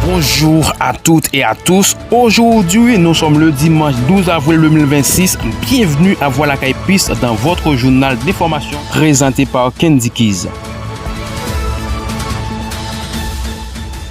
Bonjour à toutes et à tous. Aujourd'hui, nous sommes le dimanche 12 avril 2026. Bienvenue à Voilà Caille Piste dans votre journal d'information présenté par Candy Keys.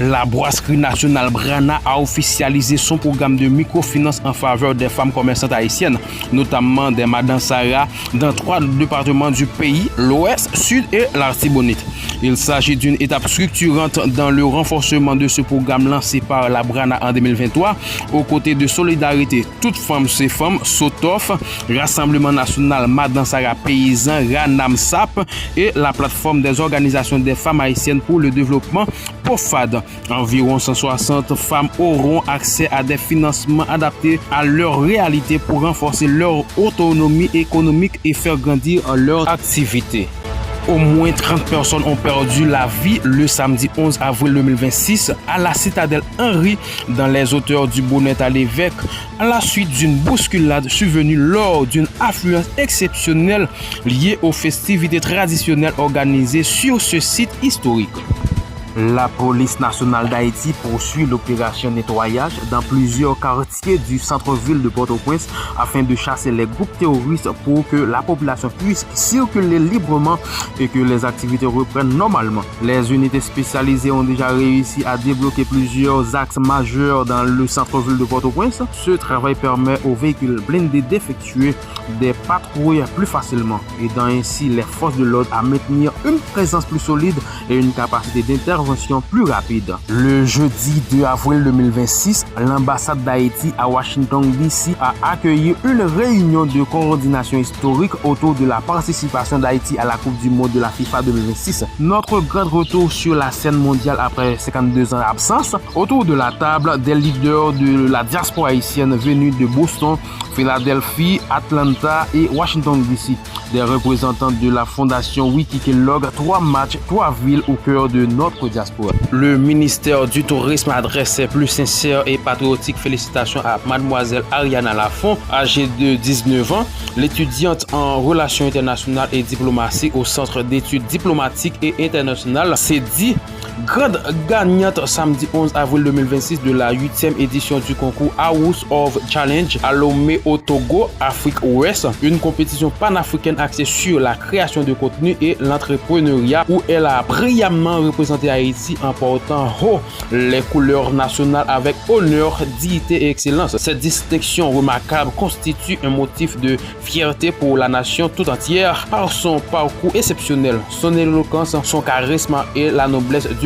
La brasserie nationale Brana a officialisé son programme de microfinance en faveur des femmes commerçantes haïtiennes, notamment des Madame Sarah, dans 3 départements du pays, l'Ouest, Sud et l'Artibonite. Il s'agit d'une étape structurante dans le renforcement de ce programme lancé par la Brana en 2023, aux côtés de Solidarité Toutes Femmes c'est Femmes, SOTOF, Rassemblement National Madame Sarah Paysan, RANAMSAP et la plateforme des organisations des femmes haïtiennes pour le développement, POFAD. Environ 160 femmes auront accès à des financements adaptés à leur réalité pour renforcer leur autonomie économique et faire grandir leur activité. Au moins 30 personnes ont perdu la vie le samedi 11 avril 2026 à la citadelle Henri dans les hauteurs du Bonnet à l'évêque à la suite d'une bousculade survenue lors d'une affluence exceptionnelle liée aux festivités traditionnelles organisées sur ce site historique. La police nationale d'Haïti poursuit l'opération nettoyage dans plusieurs quartiers du centre-ville de Port-au-Prince afin de chasser les groupes terroristes pour que la population puisse circuler librement et que les activités reprennent normalement. Les unités spécialisées ont déjà réussi à débloquer plusieurs axes majeurs dans le centre-ville de Port-au-Prince. Ce travail permet aux véhicules blindés d'effectuer des patrouilles plus facilement, aidant ainsi les forces de l'ordre à maintenir une présence plus solide et une capacité d'intervention plus rapide. Le jeudi 2 avril 2026, l'ambassade d'Haïti à Washington DC a accueilli une réunion de coordination historique autour de la participation d'Haïti à la Coupe du Monde de la FIFA 2026. Notre grand retour sur la scène mondiale après 52 ans d'absence. Autour de la table, des leaders de la diaspora haïtienne venus de Boston, Philadelphie, Atlanta et Washington DC. Des représentants de la fondation Wikikelog, 3 matchs, 3 villes au cœur de notre diaspora. Le ministère du Tourisme adresse ses plus sincères et patriotiques félicitations à mademoiselle Ariana Lafont, âgée de 19 ans, l'étudiante en relations internationales et diplomatie au Centre d'études diplomatiques et internationales, s'est dit grande gagnante samedi 11 avril 2026 de la 8e édition du concours House of Challenge à Lomé au Togo, Afrique Ouest, une compétition panafricaine axée sur la création de contenu et l'entrepreneuriat où elle a brillamment représenté Haïti en portant haut les couleurs nationales avec honneur, dignité et excellence. Cette distinction remarquable constitue un motif de fierté pour la nation tout entière par son parcours exceptionnel, son éloquence, son charisme et la noblesse du